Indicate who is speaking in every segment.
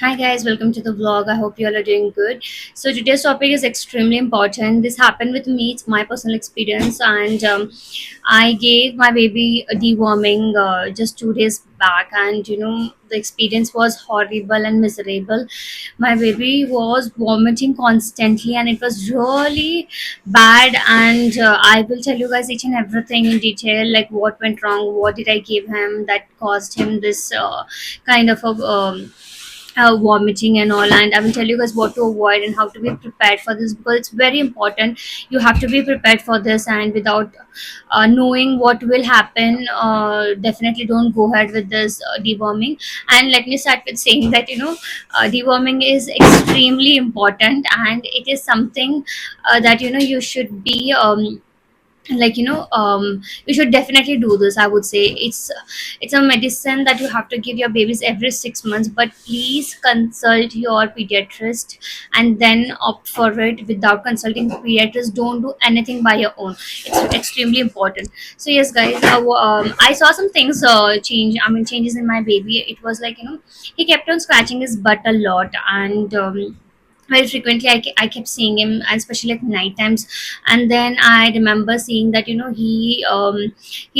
Speaker 1: Hi guys, welcome to the vlog. I hope you all are doing good. So today's topic is extremely important. This happened with me. It's my personal experience, and I gave my baby a deworming just 2 days back, and the experience was horrible and miserable. My baby was vomiting constantly, and it was really bad. And I will tell you guys each and everything in detail, like what went wrong, what did I give him that caused him this kind of a vomiting and all. And I will tell you guys what to avoid and how to be prepared for this, because it's very important. You have to be prepared for this, and without knowing what will happen, definitely don't go ahead with this deworming. And let me start with saying that deworming is extremely important, and it is something that you should be you should definitely do this. I would say it's a medicine that you have to give your babies every 6 months, but please consult your pediatrist and then opt for it. Without consulting the pediatrist, don't do anything by your own. It's extremely important. So yes guys, I saw some things changes in my baby. It was like he kept on scratching his butt a lot, and very frequently I kept seeing him, and especially at night times. And then I remember seeing that he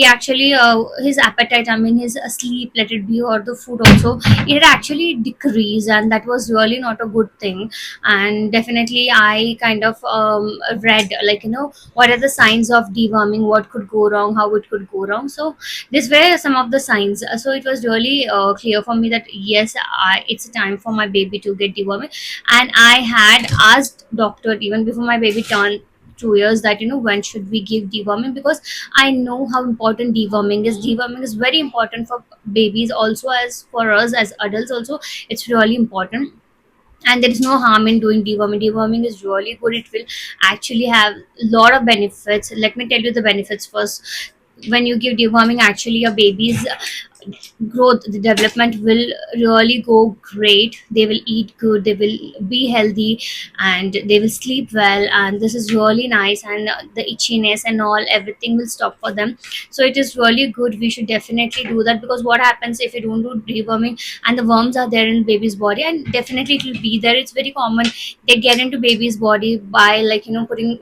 Speaker 1: actually his appetite, I mean his sleep, let it be, or the food also, it had actually decreased, and that was really not a good thing. And definitely I kind of read, like what are the signs of deworming, what could go wrong, how it could go wrong. So these were some of the signs. So it was really clear for me that yes, it's time for my baby to get deworming. And I had asked doctor even before my baby turned 2 years that when should we give deworming, because I know how important deworming is. Deworming is very important for babies also, as for us as adults also. It's really important, and there is no harm in doing deworming. Deworming is really good. It will actually have a lot of benefits. Let me tell you the benefits first. When you give deworming, actually your baby's growth, the development will really go great. They will eat good, they will be healthy, and they will sleep well, and this is really nice. And the itchiness and all, everything will stop for them. So it is really good. We should definitely do that, because what happens if you don't do deworming and the worms are there in baby's body, and definitely it will be there. It's very common. They get into baby's body by putting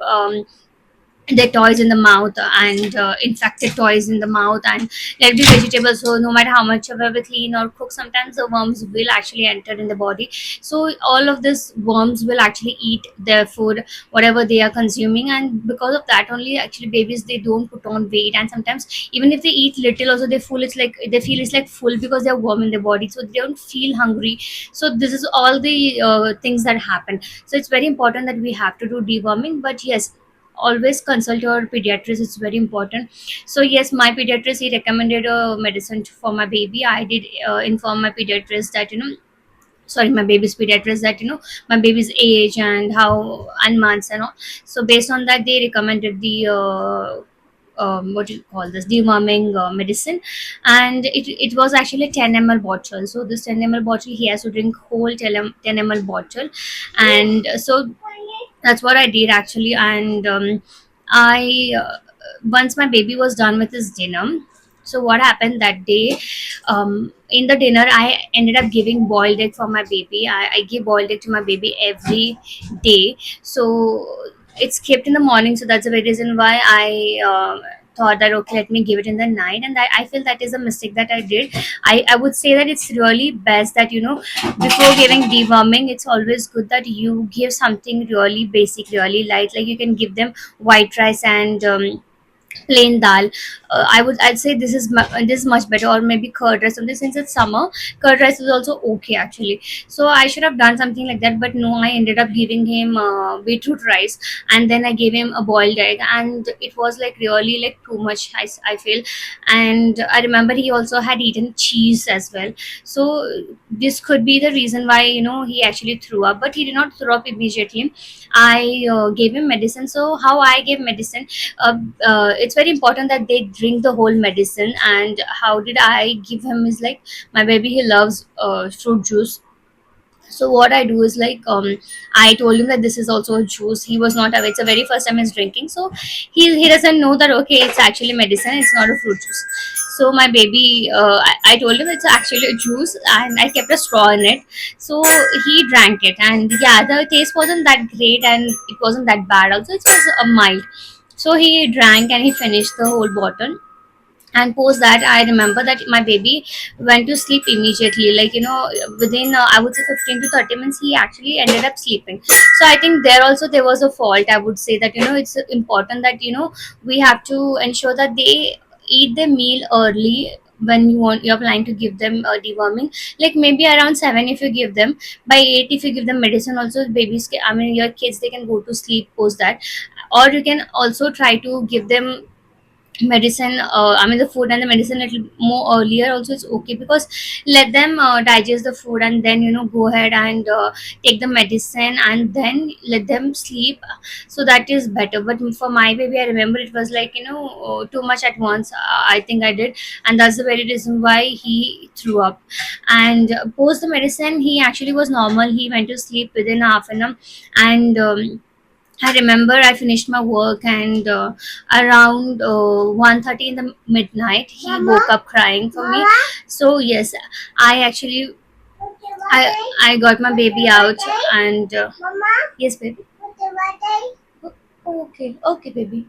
Speaker 1: their toys in the mouth, and infected toys in the mouth, and like the vegetables. So no matter how much of we clean or cook, sometimes the worms will actually enter in the body. So all of this worms will actually eat their food, whatever they are consuming, and because of that only, actually babies, they don't put on weight. And sometimes even if they eat little also, they feel it's like full, because they're warm in their body, so they don't feel hungry. So this is all the things that happen. So it's very important that we have to do deworming. But yes, always consult your pediatrist. It's very important. So yes, my pediatrist, he recommended a medicine for my baby. I did inform my pediatrist that sorry, my baby's pediatrist, that my baby's age and how and months and all. So based on that, they recommended the what do you call this, deworming medicine. And it was actually a 10 ml bottle. So this 10 ml bottle, he has to drink whole 10 ml bottle. And so that's what I did actually. And I once my baby was done with his dinner, so what happened that day, in the dinner I ended up giving boiled egg for my baby. I give boiled egg to my baby every day. So it's kept in the morning, so that's the very reason why I thought that okay, let me give it in the night. And I feel that is a mistake that I did. I would say that it's really best that before giving deworming, it's always good that you give something really basic, really light. Like you can give them white rice and plain dal. I'd say this is much better, or maybe curd rice something. Since it's summer, curd rice is also okay actually. So I should have done something like that, but no, I ended up giving him beetroot rice, and then I gave him a boiled egg, and it was like really like too much, I feel. And I remember he also had eaten cheese as well. So this could be the reason why he actually threw up, but he did not throw up immediately. I gave him medicine. So how I gave medicine, uh, it's very important that they drink the whole medicine. And how did I give him is like, my baby, he loves fruit juice. So what I do is like, I told him that this is also a juice. He was not aware. It's the very first time he's drinking, so he doesn't know that okay, it's actually medicine, it's not a fruit juice. So my baby, I told him it's actually a juice, and I kept a straw in it. So he drank it, and yeah, the taste wasn't that great, and it wasn't that bad. Also, it was mild. So he drank and he finished the whole bottle. And post that, I remember that my baby went to sleep immediately, like within I would say 15 to 30 minutes he actually ended up sleeping. So I think there also there was a fault. I would say that it's important that we have to ensure that they eat their meal early when you're planning to give them deworming, like maybe around 7 if you give them. By 8 if you give them medicine also, babies I mean your kids, they can go to sleep post that. Or you can also try to give them medicine, I mean the food and the medicine a little more earlier also, it's okay, because let them digest the food and then go ahead and take the medicine and then let them sleep. So that is better. But for my baby, I remember it was like too much at once, I think I did. And that's the very reason why he threw up. And post the medicine, he actually was normal. He went to sleep within half an hour. And I remember I finished my work, and around 1:30 in the midnight, he woke up crying for me. So yes, I actually I got my baby out, and yes, baby. Okay, okay, baby.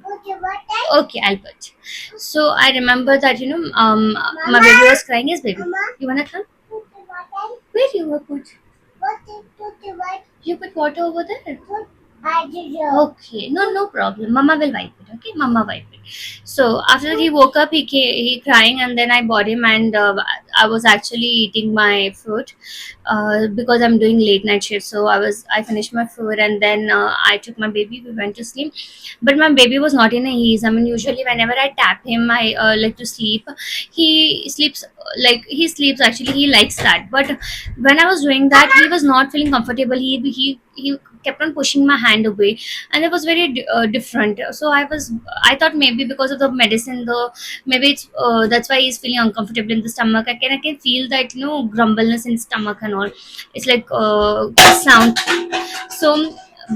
Speaker 1: Okay, I'll put. So I remember that my baby was crying. Yes, baby. You wanna come? Where you were put? You put water over there. Okay, no, no problem. Mama will wipe it. Okay, Mama wipe it. So after he woke up, he crying, and then I bought him, and I was actually eating my food because I'm doing late night shift. So I finished my food, and then I took my baby. We went to sleep, but my baby was not in a ease. I mean, usually whenever I tap him, I like to sleep. He sleeps like he sleeps. Actually, he likes that. But when I was doing that, he was not feeling comfortable. He kept on pushing my hand away, and it was very different. So I thought maybe because of the medicine, the maybe it's that's why he's feeling uncomfortable in the stomach. I can feel that grumbleness in stomach and all. It's like sound. So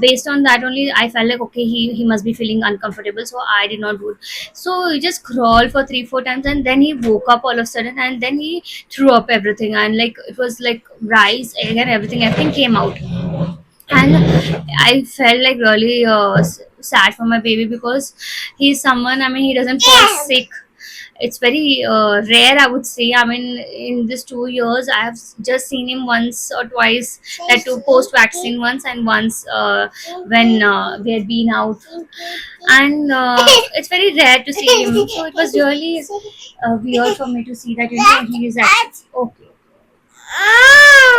Speaker 1: based on that only, I felt like okay, he must be feeling uncomfortable. So I did not do it. So he just crawled for 3 4 times, and then he woke up all of a sudden, and then he threw up everything, and like it was like rice, egg, and everything came out. And I felt like really sad for my baby, because he's someone, I mean, he doesn't fall sick. It's very rare, I would say. I mean, in these 2 years, I have just seen him once or twice, that two post vaccine once, and once when we had been out. And it's very rare to see him. So it was really weird for me to see that he is actually okay.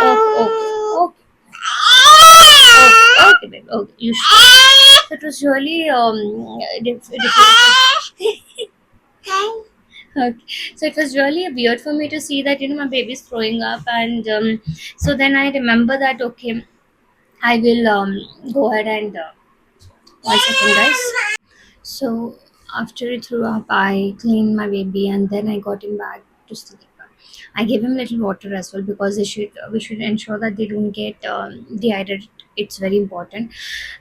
Speaker 1: Okay, okay, okay, okay, babe. Okay, you should. It was really difficult. Okay. So it was really weird for me to see that my baby's throwing up, and so then I remember that okay, I will go ahead and 1 second, guys. So after he threw up, I cleaned my baby, and then I got him back to sleep. I gave him little water as well, because we should ensure that they don't get dehydrated. It's very important.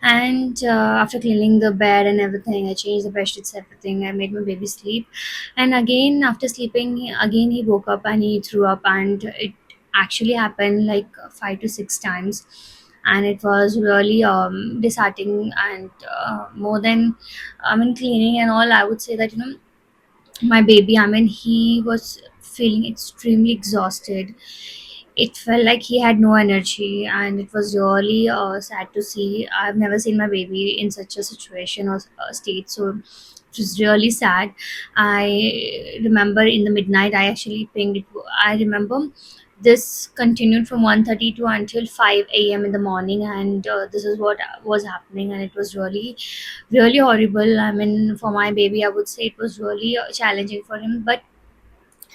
Speaker 1: And after cleaning the bed and everything, I changed the bed sheets, everything. I made my baby sleep, and again after sleeping, again he woke up and he threw up, and it actually happened like 5 to 6 times. And it was really disheartening, and more than I mean cleaning and all, I would say that my baby, I mean, he was feeling extremely exhausted. It felt like he had no energy, and it was really sad to see. I've never seen my baby in such a situation or state. So it was really sad. I remember in the midnight, I actually pinged it. I remember this continued from 1:30 to until 5 a.m. in the morning, and this is what was happening, and it was really horrible. I mean, for my baby, I would say it was really challenging for him, but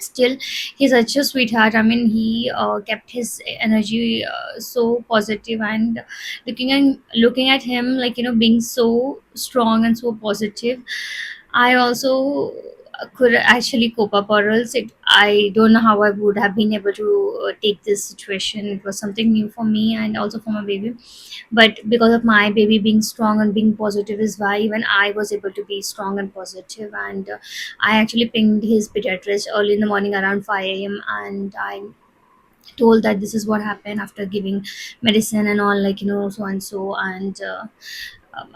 Speaker 1: still, he's such a sweetheart. I mean, he kept his energy so positive, and looking at him, like being so strong and so positive. I also could actually cope up, or else I don't know how I would have been able to take this situation. It was something new for me and also for my baby, but because of my baby being strong and being positive is why even I was able to be strong and positive. And I actually pinged his pediatrist early in the morning around 5 a.m., and I told that this is what happened after giving medicine and all, like, so and so. And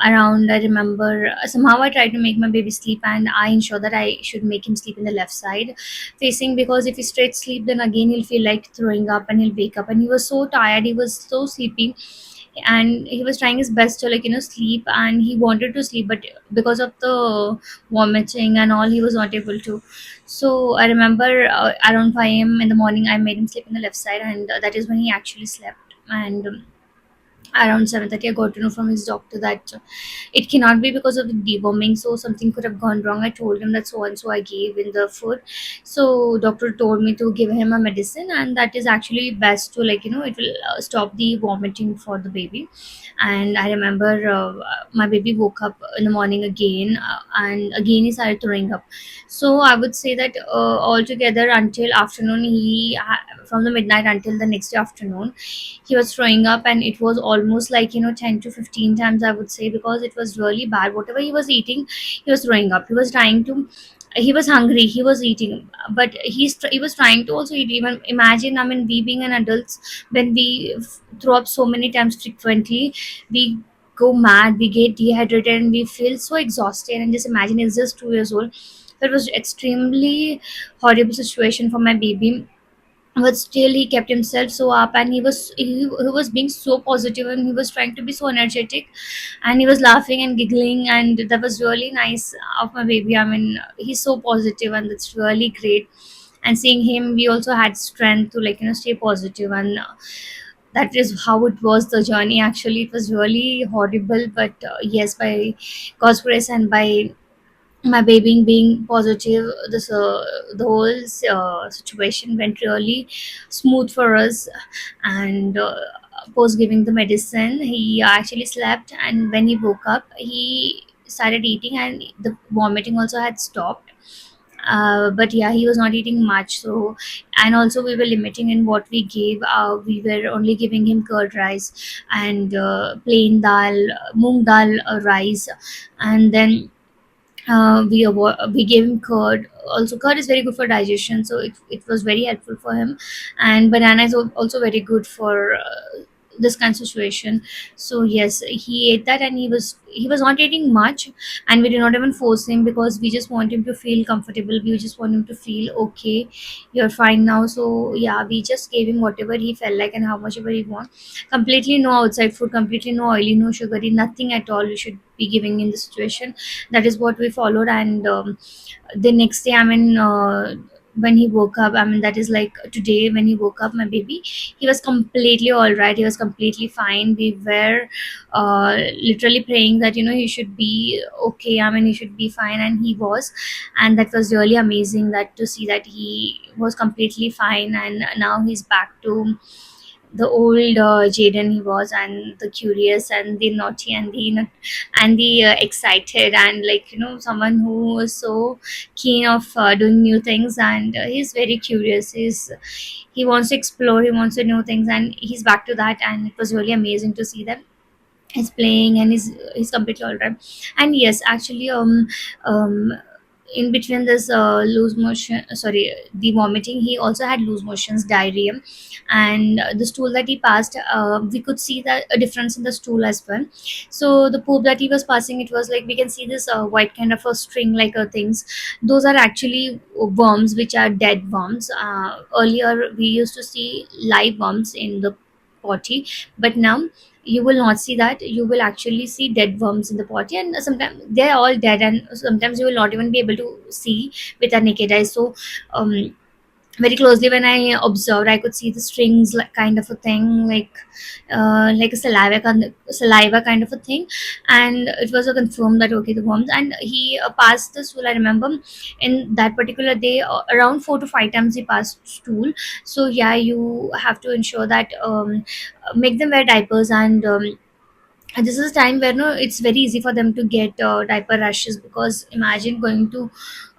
Speaker 1: around, I remember, somehow I tried to make my baby sleep, and I ensure that I should make him sleep in the left side facing, because if he straight sleep, then again he'll feel like throwing up and he'll wake up. And he was so tired, he was so sleepy, and he was trying his best to, like, sleep, and he wanted to sleep, but because of the vomiting and all, he was not able to. So I remember around 5 a.m. in the morning, I made him sleep in the left side, and that is when he actually slept. And around 7:30, I got to know from his doctor that it cannot be because of the deworming, so something could have gone wrong. I told him that so and so I gave in the food, so doctor told me to give him a medicine, and that is actually best to, like, it will stop the vomiting for the baby. And I remember my baby woke up in the morning again, and again he started throwing up. So I would say that altogether until afternoon, from the midnight until the next day afternoon, he was throwing up, and it was almost like, 10 to 15 times, I would say, because it was really bad. Whatever he was eating, he was throwing up. He was trying to, he was hungry, he was eating, but he was trying to also eat. Even imagine, I mean, we being an adults, when we throw up so many times frequently, we go mad, we get dehydrated, and we feel so exhausted. And just imagine, he's just 2 years old. So it was extremely horrible situation for my baby, but still he kept himself so up, and he was being so positive, and he was trying to be so energetic, and he was laughing and giggling, and that was really nice of my baby. I mean, he's so positive, and that's really great. And seeing him, we also had strength to, like, stay positive. And that is how it was, the journey. Actually, it was really horrible, but yes, by God's grace and by my baby being positive, this the whole situation went really smooth for us. And post giving the medicine, he actually slept, and when he woke up, he started eating, and the vomiting also had stopped. But yeah, he was not eating much. So, and also we were limiting in what we gave. We were only giving him curd rice and plain dal, moong dal rice. And then we gave him curd. Also, curd is very good for digestion, so it was very helpful for him. And banana is also very good for this kind of situation. So yes, he ate that, and he was not eating much. And we did not even force him, because we just want him to feel comfortable, we just want him to feel okay, you're fine now. So yeah, we just gave him whatever he felt like and how much ever he want. Completely no outside food, completely no oily, no sugary, nothing at all we should be giving in this situation. That is what we followed. And the next day, I mean, when he woke up, I mean, that is like today, when he woke up, my baby, he was completely all right, he was completely fine. We were literally praying that, he should be okay, I mean, he should be fine, and he was. And that was really amazing, that to see that he was completely fine, and now he's back to the old Jaden he was, and the curious and the naughty and the excited, and, like, someone who was so keen of doing new things. And he's very curious. He wants to explore. He wants to know things, and he's back to that. And it was really amazing to see them. He's playing, and he's completely all right. And yes, actually, in between this loose motion, sorry, the vomiting, he also had loose motions, diarrhea. And the stool that he passed, we could see that a difference in the stool as well. So the poop that he was passing, it was like we can see this white kind of a string like things. Those are actually worms, which are dead worms. Earlier we used to see live worms in the potty, but now you will not see that. You will actually see dead worms in the potty, and sometimes they're all dead, and sometimes you will not even be able to see with a naked eye. So very closely, when I observed, I could see the strings, like, kind of a thing, like a saliva kind of a thing. And it was a confirmed that okay, the worms. And he passed the stool, I remember, in that particular day, around 4 to 5 times he passed stool. So yeah, you have to ensure that make them wear diapers, and and this is a time where no it's very easy for them to get diaper rashes, because imagine going to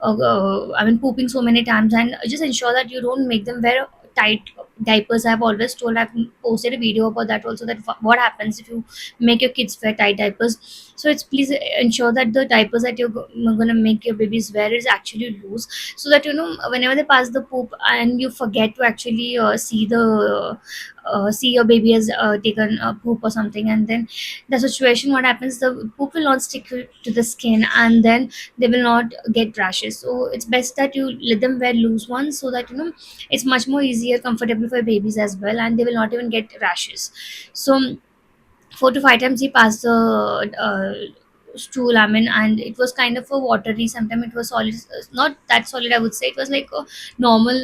Speaker 1: I mean pooping so many times, and just ensure that you don't make them wear tight diapers. I've always told, I've posted a video about that also, that what happens if you make your kids wear tight diapers. So it's please ensure that the diapers that you're going to make your babies wear is actually loose, so that you know whenever they pass the poop and you forget to actually see your baby has taken a poop or something, and then the situation what happens, the poop will not stick to the skin, and then they will not get rashes. So it's best that you let them wear loose ones, so that you know it's much more easier, comfortable for babies as well, and they will not even get rashes. So 4 to 5 times he passed the stool, I mean, and it was kind of a watery, sometimes it was solid, not that solid I would say, it was like a normal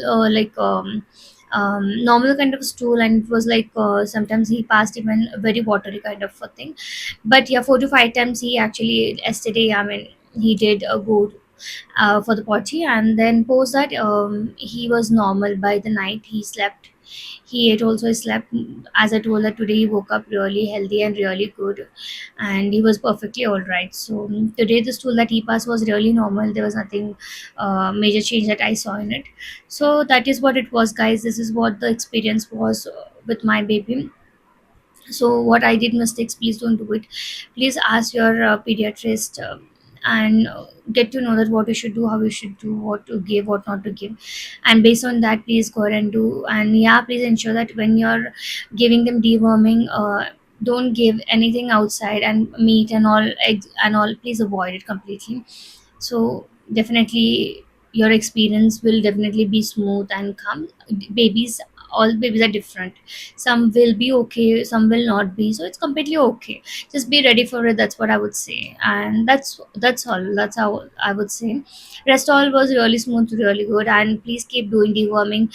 Speaker 1: normal kind of stool, and it was like sometimes he passed even a very watery kind of a thing. But yeah, 4 to 5 times he actually yesterday, I mean, he did go for the potty, and then post that he was normal by the night he slept. He ate also, he slept. As I told that today he woke up really healthy and really good, and he was perfectly all right. So today the stool that he passed was really normal. There was nothing major change that I saw in it. So that is what it was, guys. This is what the experience was with my baby. So what I did mistakes, please don't do it. Please ask your pediatrist, and get to know that what you should do, how you should do, what to give, what not to give, and based on that please go ahead and do. And yeah, please ensure that when you're giving them deworming, don't give anything outside, and meat and all, eggs and all, please avoid it completely. So definitely your experience will definitely be smooth and calm. Babies, all babies are different. Some will be okay, some will not be, so it's completely okay. Just be ready for it, that's what I would say. And that's all, that's how I would say. Rest all was really smooth, really good. And please keep doing deworming.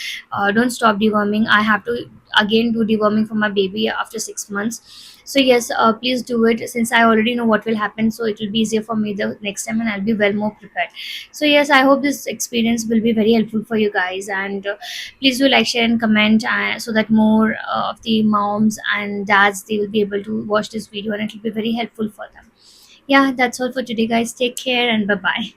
Speaker 1: Don't stop deworming. I have to again do deworming for my baby after 6 months. So yes, please do it, since I already know what will happen, so it will be easier for me the next time, and I'll be well more prepared. So yes, I hope this experience will be very helpful for you guys. And please do like, share and comment, so that more of the moms and dads, they will be able to watch this video, and it will be very helpful for them. Yeah, that's all for today, guys. Take care and bye bye.